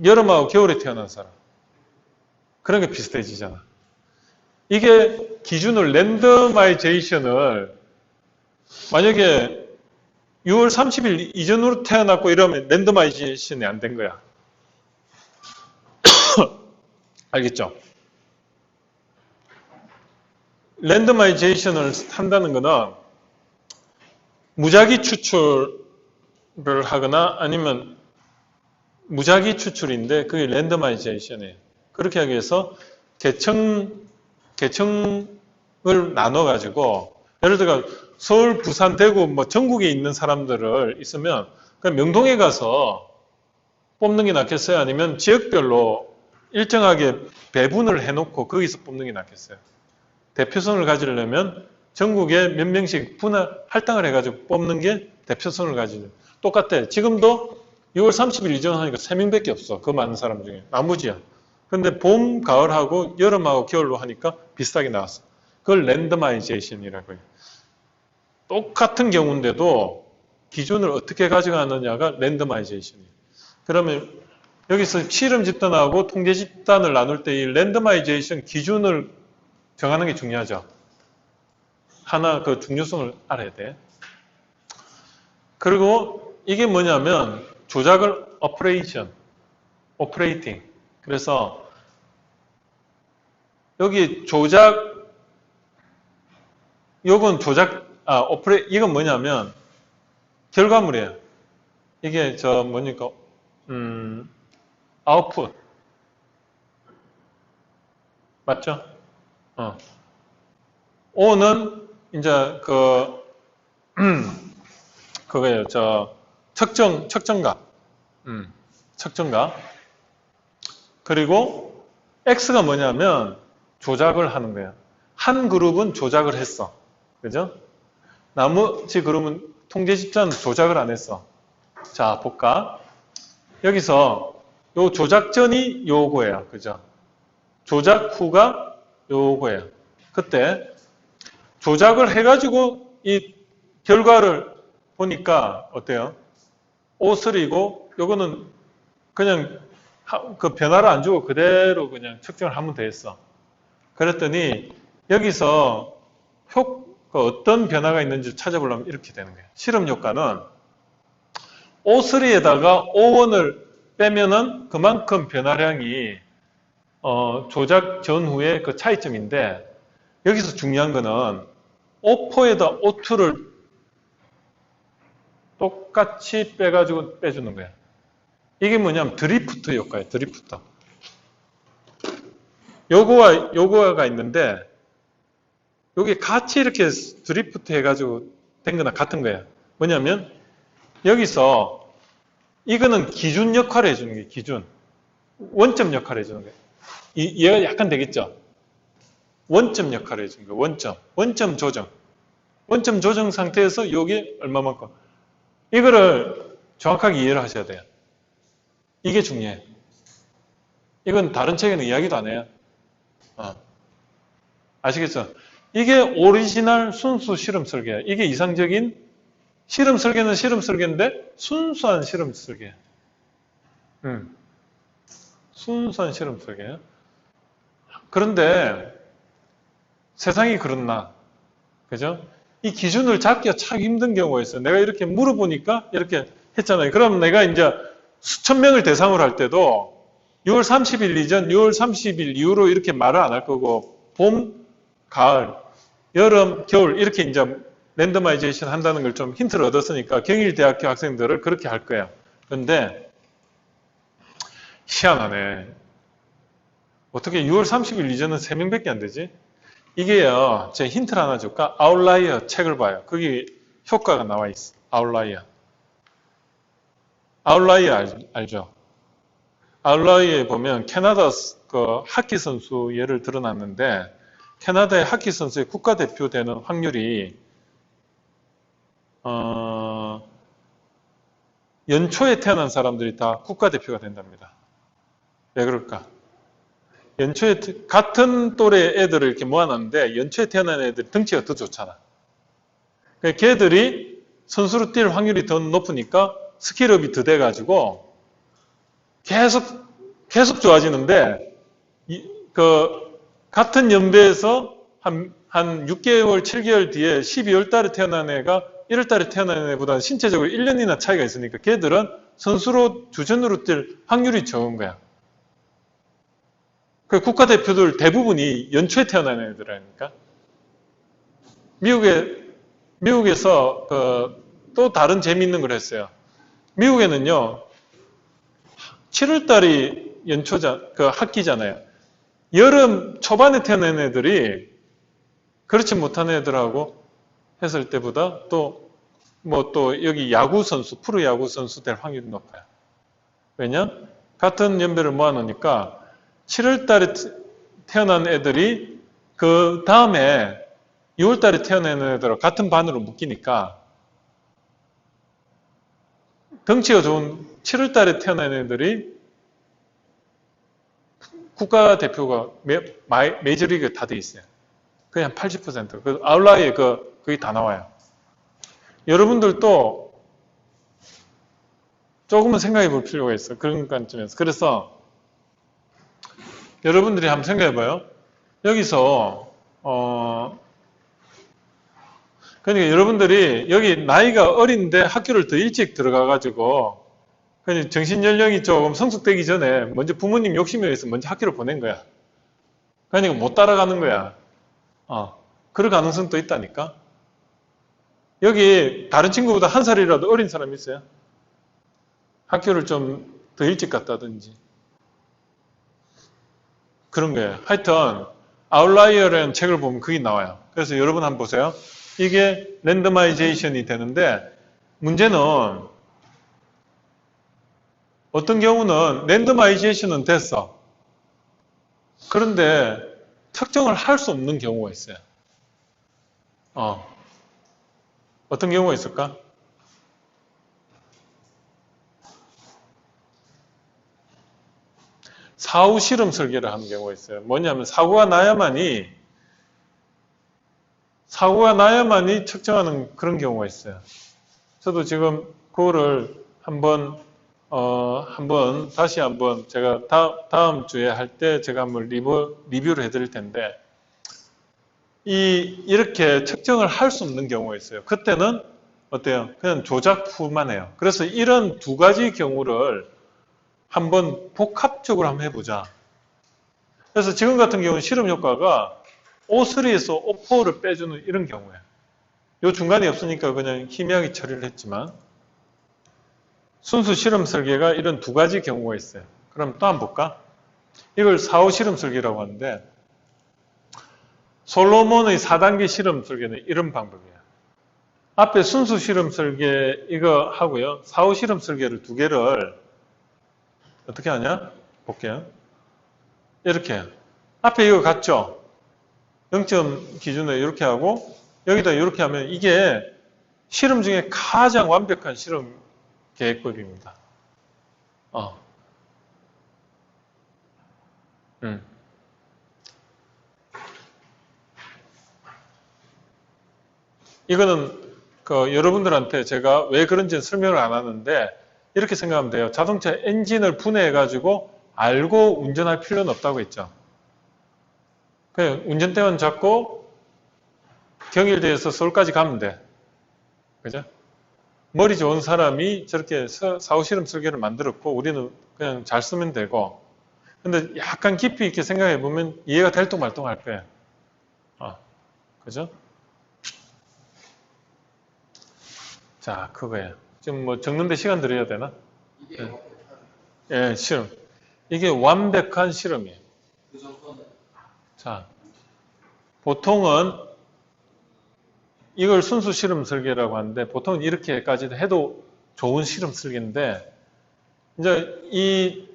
여름하고 겨울에 태어난 사람. 그런 게 비슷해지잖아. 이게 기준을 랜더마이제이션을 만약에 6월 30일 이전으로 태어났고 이러면 랜더마이제이션이 안 된 거야. 알겠죠? 랜더마이제이션을 한다는 거는 무작위 추출을 하거나 아니면 무작위 추출인데 그게 랜더마이제이션이에요. 그렇게 하기 위해서 계층을 나눠가지고 예를 들어 서울, 부산, 대구 뭐 전국에 있는 사람들을 있으면 그냥 명동에 가서 뽑는 게 낫겠어요? 아니면 지역별로 일정하게 배분을 해놓고 거기서 뽑는 게 낫겠어요? 대표성을 가지려면 전국에 몇 명씩 할당을 해가지고 뽑는 게 대표성을 가지려. 똑같아. 지금도 6월 30일 이전 하니까 3명밖에 없어. 그 많은 사람 중에. 나머지야. 근데 봄, 가을하고 여름하고 겨울로 하니까 비슷하게 나왔어. 그걸 랜더마이제이션이라고 해요. 똑같은 경우인데도 기준을 어떻게 가져가느냐가 랜더마이제이션이에요. 그러면 여기서 실험 집단하고 통제 집단을 나눌 때 이 랜더마이제이션 기준을 정하는 게 중요하죠. 하나 그 중요성을 알아야 돼. 그리고 이게 뭐냐면 조작을 오퍼레이팅. 그래서 여기 이건 뭐냐면 결과물이에요. 이게 아웃풋. 맞죠? O는 이제 그거예요. 측정각. 그리고 X가 뭐냐면 조작을 하는 거예요. 한 그룹은 조작을 했어. 그죠? 나머지 그룹은 통제 집단은 조작을 안 했어. 자, 볼까? 여기서 요 조작 전이 요거예요. 그죠? 조작 후가 요거예요. 그때 조작을 해가지고 이 결과를 보니까 어때요? O3고 요거는 그냥 그 변화를 안 주고 그대로 그냥 측정을 하면 되겠어. 그랬더니 여기서 어떤 변화가 있는지 찾아보려면 이렇게 되는 거예요. 실험 효과는 O3에다가 O1을 빼면은 그만큼 변화량이 조작 전후의 그 차이점인데 여기서 중요한 거는 O4에다 O2를 똑같이 빼가지고 빼주는 거야. 이게 뭐냐면 드리프트 효과예요. 드리프트. 요거가 있는데 요게 같이 이렇게 드리프트 해가지고 된 거나 같은 거예요. 뭐냐면 여기서 이거는 기준 역할을 해주는 거예요. 기준. 원점 역할을 해주는 거예요. 이해가 약간 되겠죠? 원점 역할을 해준 거예요. 원점 조정. 원점 조정 상태에서 여기 얼마만큼. 이거를 정확하게 이해를 하셔야 돼요. 이게 중요해. 이건 다른 책에는 이야기도 안 해요. 아시겠죠? 이게 오리지널 순수 실험 설계예요. 이게 이상적인 실험 설계는 실험 설계인데 순수한 실험 설계예요. 순수한 실험 설계예요. 그런데 세상이 그렇나? 그죠? 이 기준을 잡기가 참 힘든 경우가 있어요. 내가 이렇게 물어보니까 이렇게 했잖아요. 그럼 내가 이제 수천 명을 대상으로 할 때도 6월 30일 이전, 6월 30일 이후로 이렇게 말을 안 할 거고, 봄, 가을, 여름, 겨울, 이렇게 이제 랜더마이제이션 한다는 걸 좀 힌트를 얻었으니까 경일대학교 학생들을 그렇게 할 거예요. 그런데, 희한하네. 어떻게 6월 30일 이전은 3명밖에 안 되지? 이게요, 제가 힌트를 하나 줄까? 아웃라이어 책을 봐요. 거기 효과가 나와 있어. 아웃라이어. 아웃라이어 알죠? 아웃라이어에 보면 캐나다 그 하키 선수 예를 들어놨는데 캐나다의 하키 선수의 국가대표 되는 확률이 연초에 태어난 사람들이 다 국가대표가 된답니다. 왜 그럴까? 연초에 같은 또래 애들을 이렇게 모아놨는데 연초에 태어난 애들이 덩치가 더 좋잖아. 그러니까 걔들이 선수로 뛸 확률이 더 높으니까 스킬업이 더 돼가지고 계속 좋아지는데 같은 연배에서 한 6개월, 7개월 뒤에 12월 달에 태어난 애가 1월 달에 태어난 애보다 신체적으로 1년이나 차이가 있으니까 걔들은 선수로 주전으로 뛸 확률이 적은 거야. 그 국가대표들 대부분이 연초에 태어난 애들이니까. 미국에서 또 다른 재미있는 걸 했어요. 미국에는요, 7월 달이 학기잖아요. 여름 초반에 태어난 애들이 그렇지 못한 애들하고 했을 때보다 또 여기 야구 선수, 프로 야구 선수 될 확률이 높아요. 왜냐? 같은 연배를 모아놓으니까 7월 달에 태어난 애들이 그 다음에 6월 달에 태어난 애들하고 같은 반으로 묶이니까 덩치가 좋은 7월 달에 태어난 애들이 국가대표가 메이저리그 다 돼 있어요. 거의 한 80%. 그 아웃라이어 거의 다 나와요. 여러분들도 조금은 생각해 볼 필요가 있어요. 그런 관점에서. 그래서 여러분들이 한번 생각해 봐요. 여기서 그러니까 여러분들이 여기 나이가 어린데 학교를 더 일찍 들어가가지고 그냥 정신연령이 조금 성숙되기 전에 먼저 부모님 욕심에 의해서 먼저 학교를 보낸 거야. 그러니까 못 따라가는 거야. 그럴 가능성도 있다니까. 여기 다른 친구보다 한 살이라도 어린 사람 있어요? 학교를 좀 더 일찍 갔다든지. 그런 거예요. 하여튼 아웃라이어라는 책을 보면 그게 나와요. 그래서 여러분 한번 보세요. 이게 랜더마이제이션이 되는데 문제는 어떤 경우는 랜더마이제이션은 됐어. 그런데 특정을 할 수 없는 경우가 있어요. 어떤 경우가 있을까? 사후 실험 설계를 하는 경우가 있어요. 뭐냐면 사고가 나야만이 측정하는 그런 경우가 있어요. 저도 지금 그거를 다시 한번 제가 다음 주에 할 때 제가 한번 리뷰를 해드릴 텐데 이렇게 측정을 할 수 없는 경우가 있어요. 그때는 어때요? 그냥 조작 후만 해요. 그래서 이런 두 가지 경우를 한번 복합적으로 한번 해보자. 그래서 지금 같은 경우는 실험 효과가 O3에서 O4를 빼주는 이런 경우예요. 요 중간이 없으니까 그냥 희미하게 처리를 했지만 순수 실험 설계가 이런 두 가지 경우가 있어요. 그럼 또 한번 볼까? 이걸 4호 실험 설계라고 하는데 솔로몬의 4단계 실험 설계는 이런 방법이에요. 앞에 순수 실험 설계 이거 하고요. 4호 실험 설계를 두 개를 어떻게 하냐? 볼게요. 이렇게 앞에 이거 같죠? 0점 기준으로 이렇게 하고 여기다 이렇게 하면 이게 실험 중에 가장 완벽한 실험 계획법입니다. 이거는 여러분들한테 제가 왜 그런지는 설명을 안 하는데 이렇게 생각하면 돼요. 자동차 엔진을 분해해가지고 알고 운전할 필요는 없다고 했죠. 그냥 운전대만 잡고 경일대에서 서울까지 가면 돼. 그죠? 머리 좋은 사람이 저렇게 사후 실험 설계를 만들었고 우리는 그냥 잘 쓰면 되고 근데 약간 깊이 있게 생각해 보면 이해가 될뚱말뚱 할 거예요. 그죠? 자, 그거예요. 지금 뭐 적는데 시간 들여야 되나? 이게 완벽한 예, 실험. 이게 완벽한 실험이에요. 그 정도는 자, 보통은 이걸 순수 실험 설계라고 하는데 보통은 이렇게까지 해도 좋은 실험 설계인데 이제 이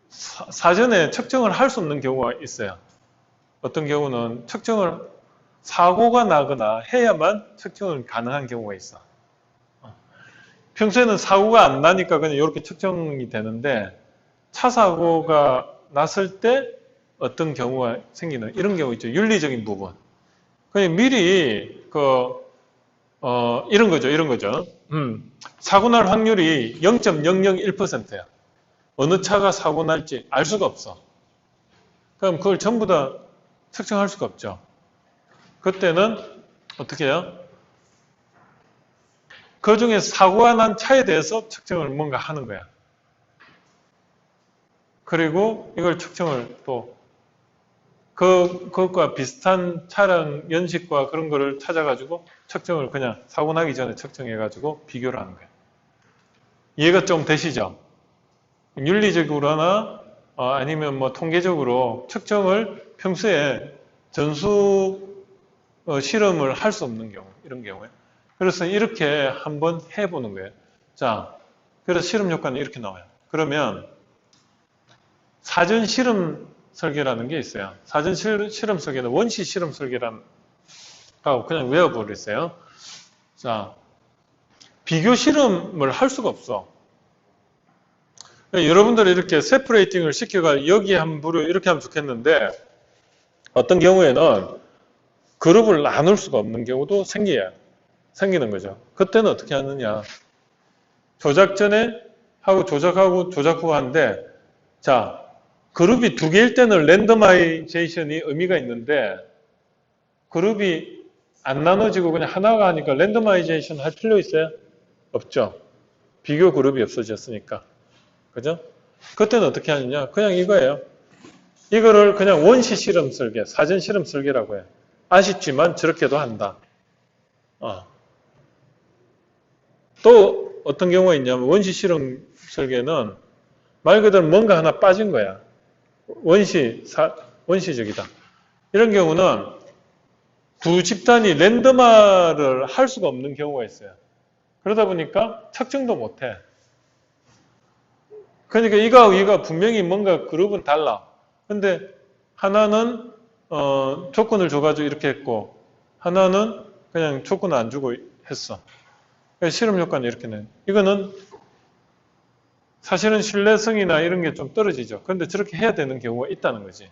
사전에 측정을 할 수 없는 경우가 있어요. 어떤 경우는 사고가 나거나 해야만 측정을 가능한 경우가 있어. 평소에는 사고가 안 나니까 그냥 이렇게 측정이 되는데 차 사고가 났을 때 어떤 경우가 생기는 이런 경우 있죠. 윤리적인 부분. 그냥 미리 이런 거죠. 사고 날 확률이 0.001%야. 어느 차가 사고 날지 알 수가 없어. 그럼 그걸 전부 다 측정할 수가 없죠. 그때는 어떻게 해요? 그 중에 사고가 난 차에 대해서 측정을 뭔가 하는 거야. 그리고 이걸 측정을 또 그것과 비슷한 차량 연식과 그런 거를 찾아가지고 측정을 그냥 사고 나기 전에 측정해가지고 비교를 하는 거예요. 이해가 좀 되시죠? 윤리적으로나 아니면 뭐 통계적으로 측정을 평소에 전수 실험을 할 수 없는 경우, 이런 경우에. 그래서 이렇게 한번 해보는 거예요. 자, 그래서 실험 효과는 이렇게 나와요. 그러면 사전 실험 설계라는 게 있어요. 사전 실험 설계는 원시 실험 설계라고 그냥 외워버리세요. 자, 비교 실험을 할 수가 없어. 여러분들이 이렇게 세퍼레이팅을 시켜가 여기에 한 부를 이렇게 하면 좋겠는데 어떤 경우에는 그룹을 나눌 수가 없는 경우도 생기는 거죠. 그때는 어떻게 하느냐. 조작 전에 하고 조작하고 조작 후 하는데 자, 그룹이 두 개일 때는 랜더마이제이션이 의미가 있는데 그룹이 안 나눠지고 그냥 하나가 하니까 랜더마이제이션 할 필요 있어요? 없죠. 비교 그룹이 없어졌으니까. 그죠? 그때는 어떻게 하느냐? 그냥 이거예요. 이거를 그냥 원시 실험 설계, 사전 실험 설계라고 해요. 아쉽지만 저렇게도 한다. 또 어떤 경우가 있냐면 원시 실험 설계는 말 그대로 뭔가 하나 빠진 거야. 원시적이다. 이런 경우는 두 집단이 랜덤화를 할 수가 없는 경우가 있어요. 그러다 보니까 측정도 못해. 그러니까 이거하고 이거 분명히 뭔가 그룹은 달라. 근데 하나는 조건을 줘가지고 이렇게 했고 하나는 그냥 조건을 안 주고 했어. 그러니까 실험 효과는 이렇게 내. 이거는 사실은 신뢰성이나 이런 게 좀 떨어지죠. 그런데 저렇게 해야 되는 경우가 있다는 거지.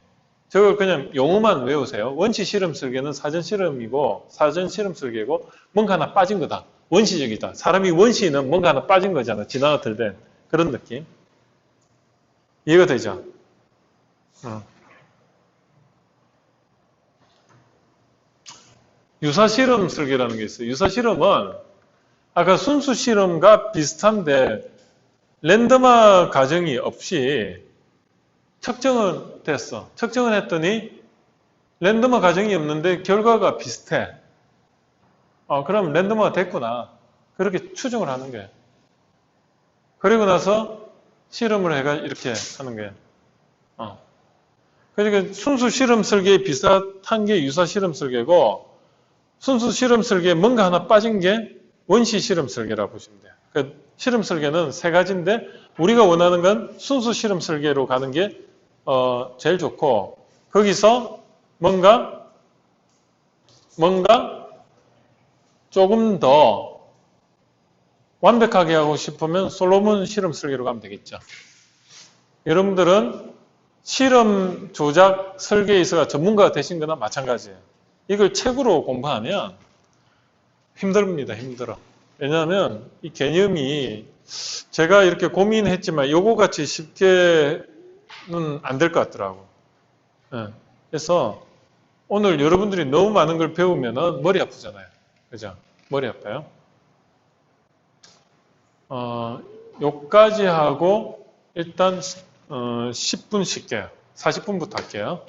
저걸 그냥 용어만 외우세요. 원시 실험 설계는 사전 실험이고 사전 실험 설계고 뭔가 하나 빠진 거다. 원시적이다. 사람이 원시는 뭔가 하나 빠진 거잖아. 진화가 된 그런 느낌. 이해가 되죠? 유사 실험 설계라는 게 있어요. 유사 실험은 아까 순수 실험과 비슷한데 랜덤화 과정이 없이 측정은 됐어. 측정을 했더니 랜덤화 과정이 없는데 결과가 비슷해. 그럼 랜덤화가 됐구나. 그렇게 추정을 하는 거예요. 그리고 나서 실험을 해가 이렇게 하는 거예요. 그러니까 순수 실험 설계에 비슷한 게 유사 실험 설계고 순수 실험 설계에 뭔가 하나 빠진 게 원시 실험 설계라고 보시면 돼요. 그러니까 실험 설계는 세 가지인데 우리가 원하는 건 순수 실험 설계로 가는 게 제일 좋고 거기서 뭔가 뭔가 조금 더 완벽하게 하고 싶으면 솔로몬 실험 설계로 가면 되겠죠. 여러분들은 실험 조작 설계에 있어서 전문가가 되신 거나 마찬가지예요. 이걸 책으로 공부하면 힘듭니다. 힘들어. 왜냐하면 이 개념이 제가 이렇게 고민했지만 요거같이 쉽게는 안 될 것 같더라고. 예. 그래서 오늘 여러분들이 너무 많은 걸 배우면 머리 아프잖아요. 그죠? 머리 아파요. 요까지 하고 일단 10분 쉴게요. 40분부터 할게요.